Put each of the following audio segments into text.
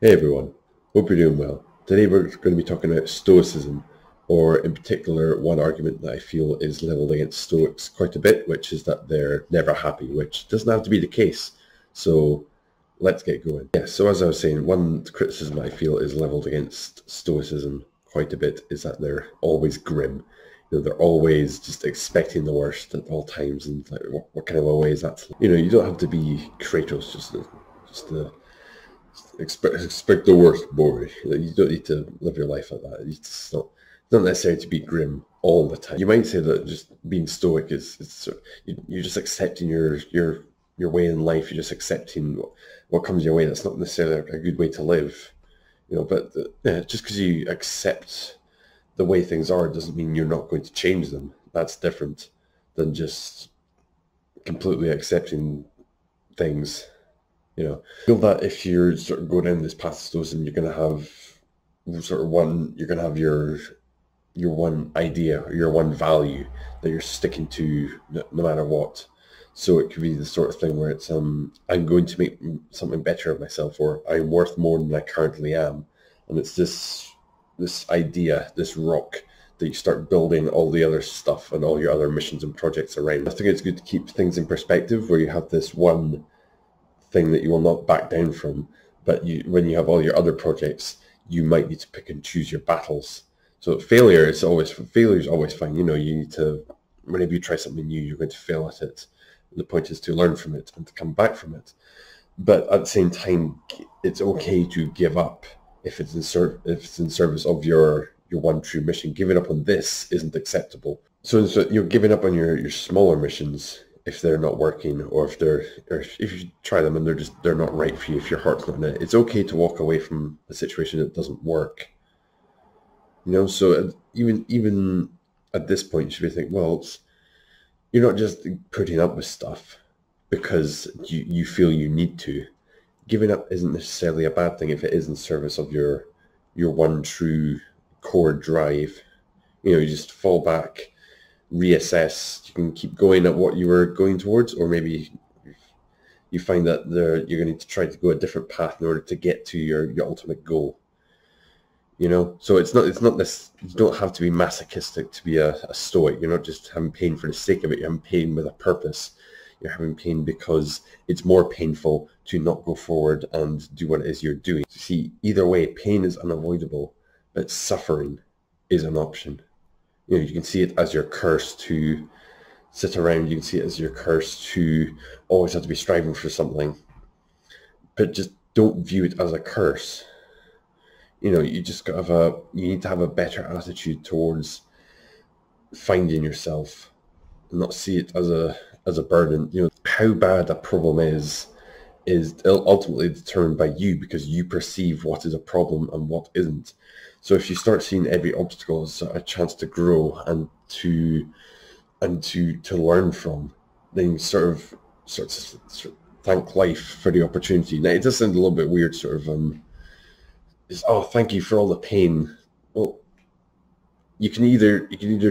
Hey everyone, hope you're doing well. Today we're going to be talking about Stoicism, or in particular one argument that I feel is levelled against Stoics quite a bit, which is that they're never happy, which doesn't have to be the case. So let's get going. Yeah, so as I was saying, one criticism I feel is levelled against Stoicism quite a bit is that they're always grim. They're always just expecting the worst at all times, and like, what kind of a way is that? You don't have to be Kratos just to expect the worst, boy. You don't need to live your life like that. It's not necessary to be grim all the time. You might say that just being stoic is you're just accepting your way in life. You're just accepting what comes your way. That's not necessarily a good way to live, But just because you accept the way things are doesn't mean you're not going to change them. That's different than just completely accepting things. I feel that if you're sort of going down this path of Stoicism, you're going to have your one idea, or your one value that you're sticking to no matter what. So it could be the sort of thing where it's, I'm going to make something better of myself, or I'm worth more than I currently am. And it's this idea, this rock, that you start building all the other stuff and all your other missions and projects around. I think it's good to keep things in perspective where you have this one thing that you will not back down from, but when you have all your other projects, you might need to pick and choose your battles. So failure is always fine. You need to, whenever you try something new, you're going to fail at it. The point is to learn from it and to come back from it. But at the same time, it's okay to give up if it's in service of your one true mission. Giving up on this isn't acceptable. So you're giving up on your smaller missions if they're not working, or if you try them and they're not right for you, if your heart's not in it. It's okay to walk away from a situation that doesn't work. So even at this point, you should be thinking, well, you're not just putting up with stuff because you feel you need to. Giving up isn't necessarily a bad thing if it is in service of your one true core drive. You just fall back, reassess. You can keep going at what you were going towards, or maybe you find that you're going to try to go a different path in order to get to your ultimate goal. So it's not this. You don't have to be masochistic to be a stoic. You're not just having pain for the sake of it. You're having pain with a purpose. You're having pain because it's more painful to not go forward and do what it is you're doing. See, either way, pain is unavoidable, but suffering is an option. You can see it as your curse to sit around. You can see it as your curse to always have to be striving for something. But just don't view it as a curse. You just you need to have a better attitude towards finding yourself, and not see it as a burden. How bad a problem is ultimately determined by you, because you perceive what is a problem and what isn't. So if you start seeing every obstacle as a chance to grow and to learn from, then you sort of thank life for the opportunity. Now it does sound a little bit weird, thank you for all the pain. Well, you can either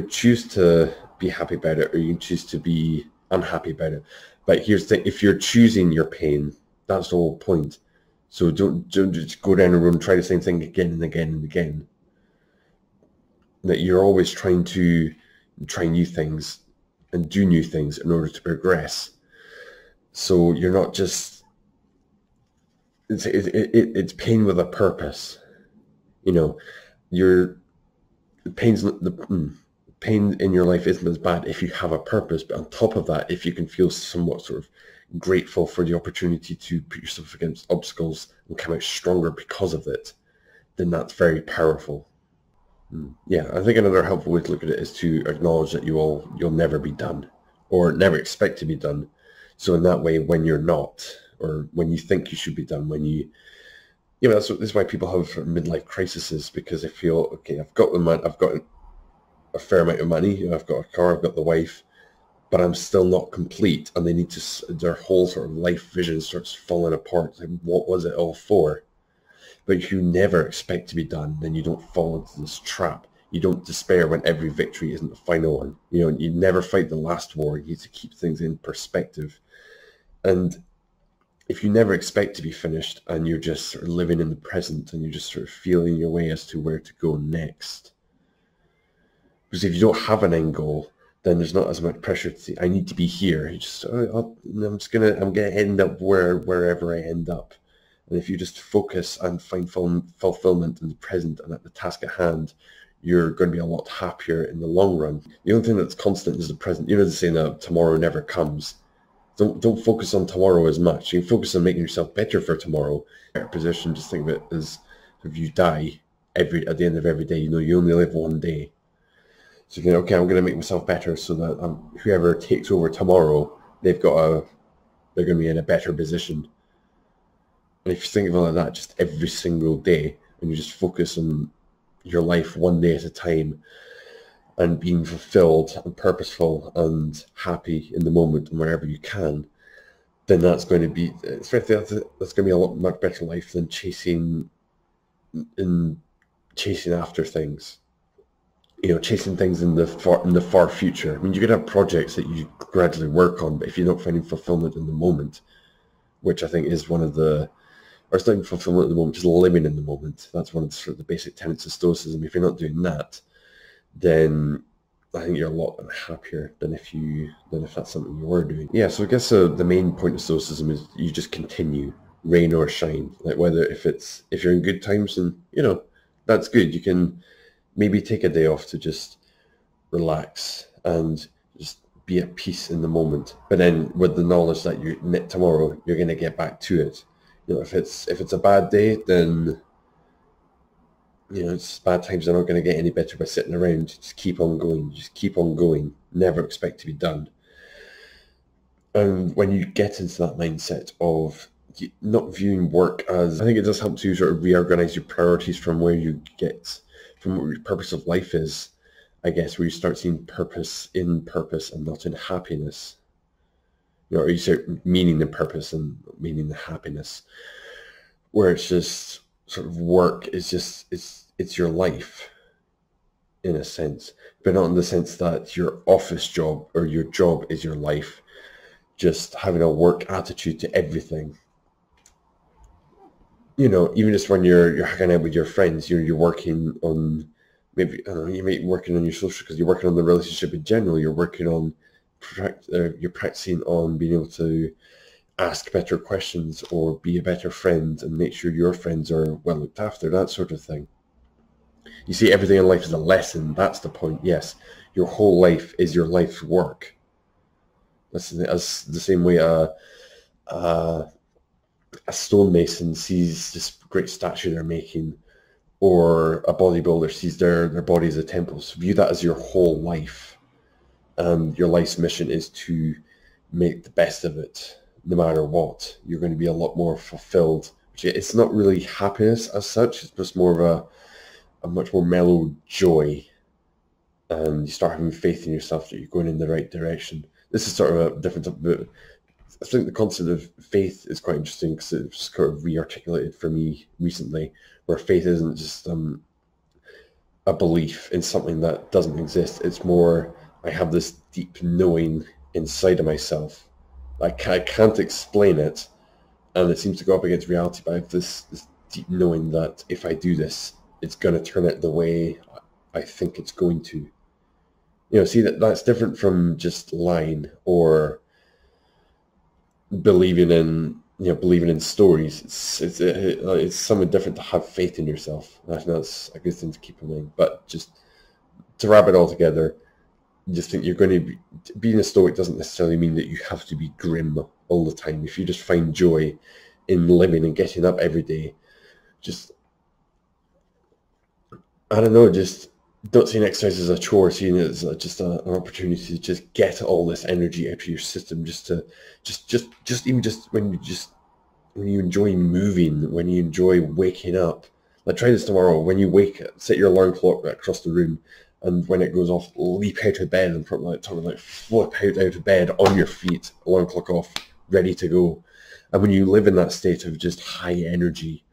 choose to be happy about it, or you can choose to be unhappy about it. But here's the thing: if you're choosing your pain, that's the whole point. So don't just go down the road and try the same thing again and again and again. That you're always trying to try new things and do new things in order to progress. So you're not just, it's pain with a purpose. Your the pain in your life isn't as bad if you have a purpose, but on top of that, if you can feel somewhat sort of grateful for the opportunity to put yourself against obstacles and come out stronger because of it, then that's very powerful. Yeah, I think another helpful way to look at it is to acknowledge that you'll never be done, or never expect to be done. So in that way, when you're not, or when you think you should be done, this is why people have midlife crises, because they feel, okay, I've got a fair amount of money, I've got a car, I've got the wife, but I'm still not complete, and they need their whole sort of life vision starts falling apart. Like, what was it all for? But if you never expect to be done, then you don't fall into this trap. You don't despair when every victory isn't the final one. You never fight the last war. You need to keep things in perspective. And if you never expect to be finished and you're just sort of living in the present and you're just sort of feeling your way as to where to go next. Because if you don't have an end goal, then there's not as much pressure to say, I need to be here. You just, I'm gonna end up wherever I end up. And if you just focus and find fulfillment in the present and at the task at hand, you're going to be a lot happier in the long run. The only thing that's constant is the present. You know the saying that tomorrow never comes. Don't focus on tomorrow as much. You can focus on making yourself better for tomorrow. Better position, just think of it as if you die at the end of every day, you know you only live one day. So you can, okay, I'm going to make myself better so that whoever takes over tomorrow, they're going to be in a better position. And if you think of it like that, just every single day, and you just focus on your life one day at a time, and being fulfilled and purposeful and happy in the moment and wherever you can, then that's going to be a lot much better life than chasing after things. You know, chasing things in the far future. I mean, you could have projects that you gradually work on, but if you're not finding fulfillment in the moment, which I think is one of the, or it's not even fulfillment in the moment, just living in the moment. That's one of the, sort of the basic tenets of Stoicism. If you're not doing that, then I think you're a lot happier than if that's something you were doing. Yeah, so I guess the main point of Stoicism is you just continue, rain or shine. Like if you're in good times, and you know that's good. You can maybe take a day off to just relax and just be at peace in the moment. But then with the knowledge that tomorrow you're going to get back to it. You know, if it's a bad day, then you know, it's bad times are not going to get any better by sitting around. Just keep on going. Just keep on going. Never expect to be done. And when you get into that mindset of not viewing work as, I think it does help to sort of reorganize your priorities from what your purpose of life is, I guess, where you start seeing purpose in purpose and not in happiness. You know, or you start meaning in purpose and meaning in happiness, where it's just sort of work is just, it's your life in a sense, but not in the sense that your office job or your job is your life. Just having a work attitude to everything. You know, even just when you're hanging out with your friends, you're working on, maybe, I don't know, you might be working on your social, because you're working on the relationship in general. You're working on, you're practicing on being able to ask better questions or be a better friend and make sure your friends are well looked after, that sort of thing. You see, everything in life is a lesson. That's the point. Yes, your whole life is your life's work. That's the same way a stonemason sees this great statue they're making, or a bodybuilder sees their body as a temple. So view that as your whole life. And your life's mission is to make the best of it, no matter what. You're going to be a lot more fulfilled. It's not really happiness as such. It's just more of a much more mellow joy. And you start having faith in yourself that you're going in the right direction. This is sort of a different, but I think the concept of faith is quite interesting because it's kind of re-articulated for me recently, where faith isn't just a belief in something that doesn't exist. It's more, I have this deep knowing inside of myself. I can't explain it, and it seems to go up against reality, but I have this deep knowing that if I do this, it's going to turn out the way I think it's going to. You know, see, that's different from just lying or believing in stories. It's something different to have faith in yourself. I think that's a good thing to keep in mind. But just to wrap it all together, you just think you're going to being a Stoic doesn't necessarily mean that you have to be grim all the time. If you just find joy in living and getting up every day, just, I don't know, just don't see an exercise as a chore, seeing it as just an opportunity to just get all this energy out of your system, just when you enjoy moving, when you enjoy waking up. Like, try this tomorrow. When you set your alarm clock right across the room, and when it goes off, leap out of bed and flip out of bed on your feet, alarm clock off, ready to go. And when you live in that state of just high energy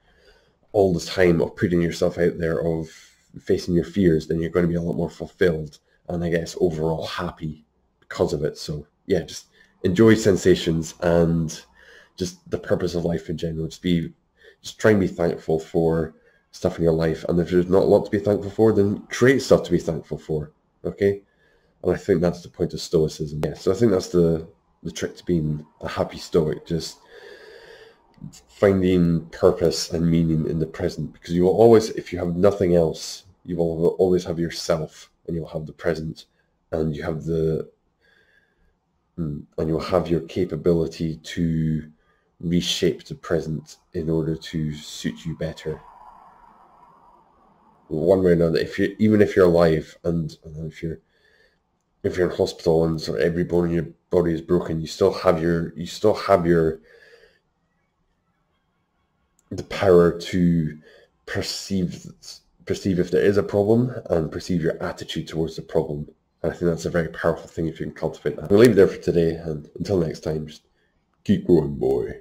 all the time, of putting yourself out there, of facing your fears, then you're going to be a lot more fulfilled and, I guess, overall happy because of it. So yeah, just enjoy sensations and just the purpose of life in general. Just try and be thankful for stuff in your life. And if there's not a lot to be thankful for, then create stuff to be thankful for. Okay? And I think that's the point of Stoicism. Yeah, so I think that's the trick to being a happy Stoic, just finding purpose and meaning in the present. Because you will always, if you have nothing else, you will always have yourself, and you'll have the present, and you have and you'll have your capability to reshape the present in order to suit you better. One way or another, even if you're alive, and if you're in hospital and sort of every bone in your body is broken, you still have the power to perceive if there is a problem and perceive your attitude towards the problem. And I think that's a very powerful thing if you can cultivate that. We'll leave it there for today, and until next time, just keep going, boy.